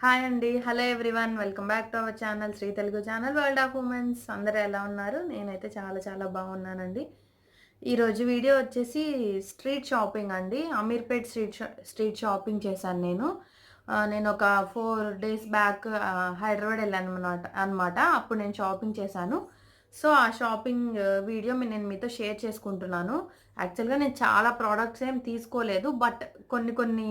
Hi అండి. Hello everyone. Welcome back to our channel Shri Telugu channel world of women's. అందరూ ఎలా ఉన్నారు? నేనైతే చాలా చాలా బాగున్నానండి. ఈరోజు వీడియో వచ్చేసి స్ట్రీట్ షాపింగ్ అండి. అమీర్పేట్ స్ట్రీట్ షాపింగ్ చేశాను నేను. నేను ఒక 4 డేస్ బ్యాక్ హైదరాబాద్ వెళ్ళాను అనమాట. అప్పుడు నేను షాపింగ్ చేశాను. సో ఆ షాపింగ్ వీడియో నేను మీతో షేర్ చేసుకుంటున్నాను. యాక్చువల్గా నేను చాలా ప్రోడక్ట్స్ ఏం తీసుకోలేదు. బట్ కొన్ని కొన్ని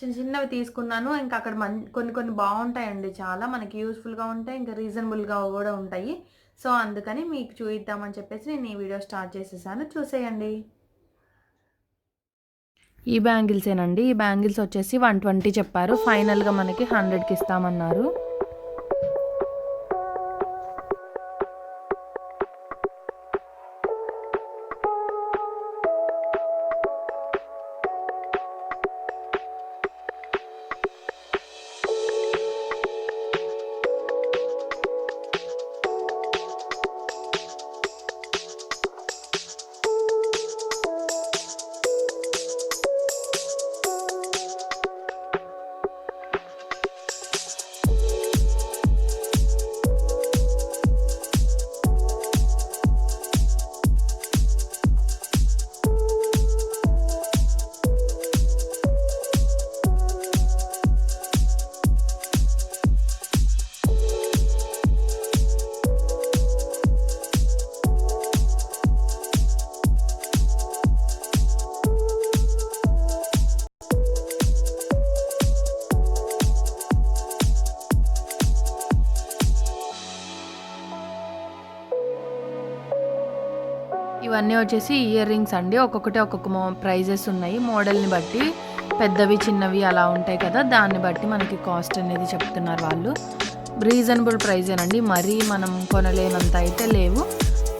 చిన్న చిన్నవి తీసుకున్నాను. ఇంకా అక్కడ కొన్ని కొన్ని బాగుంటాయండి. చాలా మనకి యూస్ఫుల్గా ఉంటాయి, ఇంకా రీజనబుల్గా కూడా ఉంటాయి. సో అందుకని మీకు చూపిద్దామని చెప్పేసి నేను ఈ వీడియో స్టార్ట్ చేసేసాను. చూసేయండి. ఈ బ్యాంగిల్సేనండి. ఈ బ్యాంగిల్స్ వచ్చేసి 120 చెప్పారు. ఫైనల్గా మనకి 100కి ఇస్తామన్నారు. ఇవన్నీ వచ్చేసి ఇయర్ రింగ్స్ అండి. ఒక్కొక్కటి ఒక్కొక్క ప్రైజెస్ ఉన్నాయి. మోడల్ని బట్టి పెద్దవి చిన్నవి అలా ఉంటాయి కదా, దాన్ని బట్టి మనకి కాస్ట్ అనేది చెప్తున్నారు వాళ్ళు. రీజనబుల్ ప్రైజేనండి. మరీ మనం కొనలేనంత అయితే లేవు.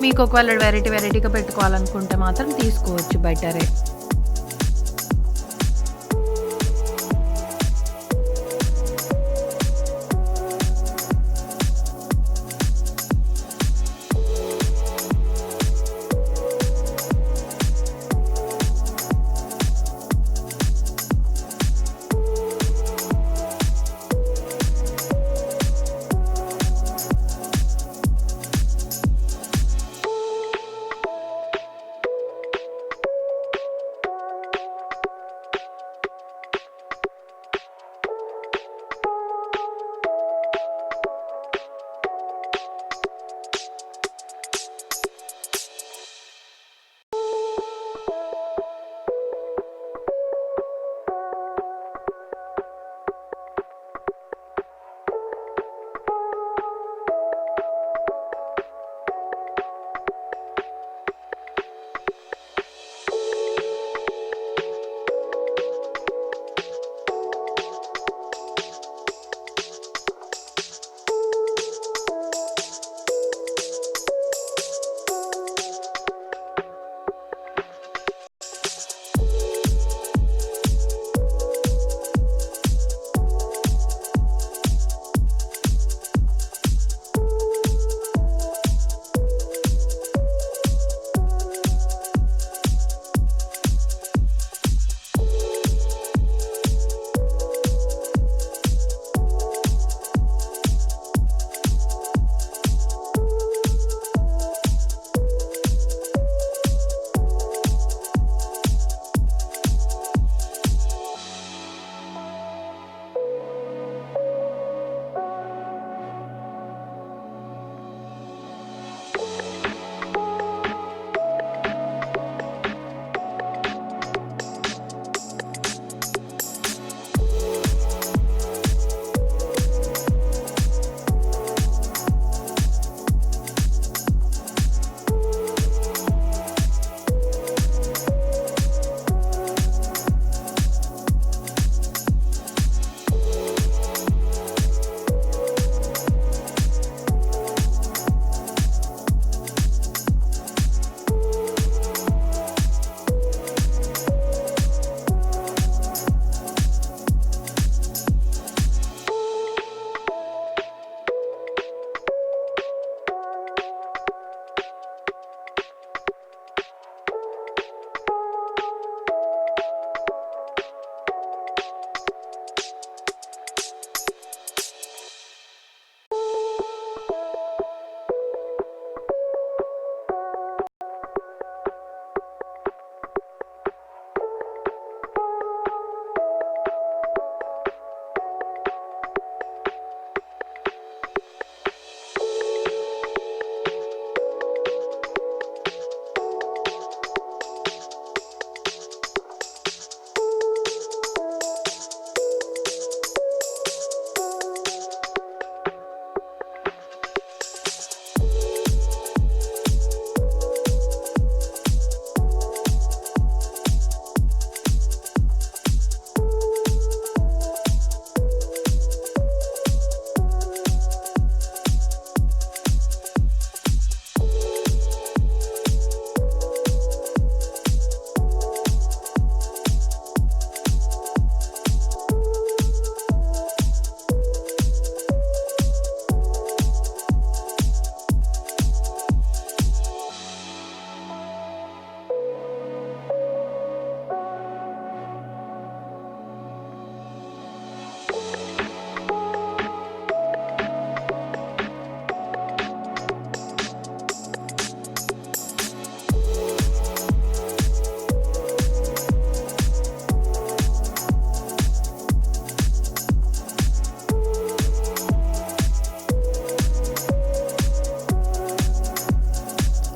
మీకు ఒకవేళ వెరైటీగా పెట్టుకోవాలనుకుంటే మాత్రం తీసుకోవచ్చు, బెటరే.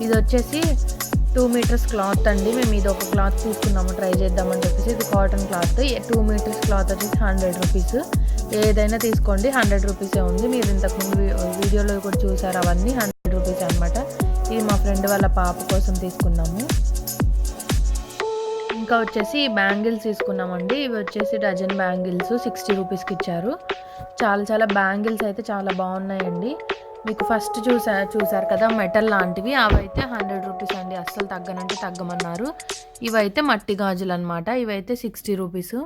ఇది వచ్చేసి 2 మీటర్స్ క్లాత్ అండి. మేము ఇది ఒక క్లాత్ తీసుకున్నాము ట్రై చేద్దామని చెప్పేసి. ఇది కాటన్ క్లాత్. 2 మీటర్స్ క్లాత్ వచ్చేసి 100 రూపీస్. ఏదైనా తీసుకోండి 100 రూపీసే ఉంది. మీరు ఇంతకుముందు వీడియోలో కూడా చూసారు, అవన్నీ 100 రూపీస్ అనమాట. ఇది మా ఫ్రెండ్ వాళ్ళ పాప కోసం తీసుకున్నాము. ఇంకా వచ్చేసి బ్యాంగిల్స్ తీసుకున్నామండి. ఇవి వచ్చేసి డజన్ బ్యాంగిల్స్ 60 రూపీస్కి ఇచ్చారు. చాలా బ్యాంగిల్స్ అయితే చాలా బాగున్నాయండి. మీకు ఫస్ట్ చూసారు కదా మెటల్ లాంటివి, అవైతే 100 రూపీస్ అండి. అస్సలు తగ్గనంటే తగ్గమన్నారు. ఇవైతే మట్టి గాజులు అనమాట. ఇవైతే 60 రూపీస్.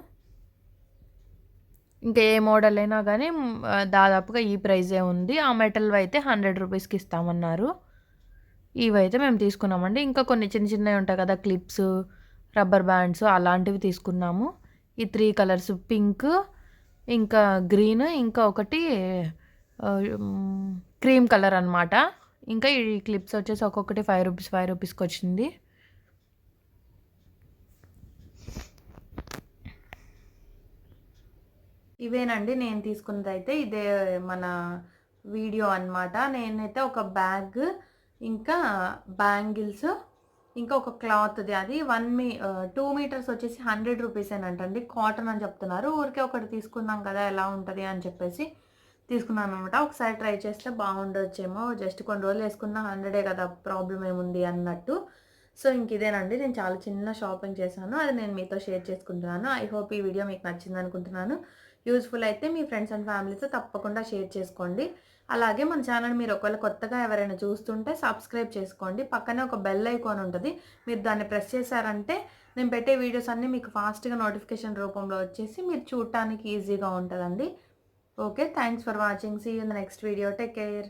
ఇంకా ఏ మోడల్ అయినా కానీ దాదాపుగా ఈ ప్రైజే ఉంది. ఆ మెటల్ అయితే 100 రూపీస్కి ఇస్తామన్నారు. ఇవైతే మేము తీసుకున్నామండి. ఇంకా కొన్ని చిన్నవి ఉంటాయి కదా, క్లిప్స్, రబ్బర్ బ్యాండ్స్, అలాంటివి తీసుకున్నాము. ఈ 3 కలర్స్, పింక్, ఇంకా గ్రీన్, ఇంకా ఒకటి క్రీమ్ కలర్ అనమాట. ఇంకా ఈ క్లిప్స్ వచ్చేసి ఒక్కొక్కటి 5 రూపీస్కి వచ్చింది. ఇవేనండి నేను తీసుకున్నది అయితే. ఇదే మన వీడియో అనమాట. నేనైతే ఒక బ్యాగ్, ఇంకా బ్యాంగిల్స్, ఇంకా ఒక క్లాత్ది, అది 2 మీటర్స్ వచ్చేసి 100 రూపీసేనంటండి. కాటన్ అని చెప్తున్నారు. ఊరికే ఒకటి తీసుకున్నాం కదా ఎలా ఉంటుంది అని చెప్పేసి తీసుకున్నాను అనమాట. ఒకసారి ట్రై చేస్తే బాగుండొచ్చేమో. జస్ట్ కొన్ని రోజులు వేసుకున్న 100 కదా, ప్రాబ్లం ఏముంది అన్నట్టు. సో ఇంక ఇదేనండి, నేను చాలా చిన్న షాపింగ్ చేశాను. అది నేను మీతో షేర్ చేసుకుంటున్నాను. ఐ హోప్ ఈ వీడియో మీకు నచ్చింది అనుకుంటున్నాను. యూజ్ఫుల్ అయితే మీ ఫ్రెండ్స్ అండ్ ఫ్యామిలీతో తప్పకుండా షేర్ చేసుకోండి. అలాగే మన ఛానల్ మీరు ఒకవేళ కొత్తగా ఎవరైనా చూస్తుంటే సబ్స్క్రైబ్ చేసుకోండి. పక్కనే ఒక బెల్ ఐకాన్ ఉంటుంది. మీరు దాన్ని ప్రెస్ చేశారంటే నేను పెట్టే వీడియోస్ అన్నీ మీకు ఫాస్ట్గా నోటిఫికేషన్ రూపంలో వచ్చేసి మీరు చూడటానికి ఈజీగా ఉంటుందండి. Okay, thanks for watching. See you in the next video. Take care.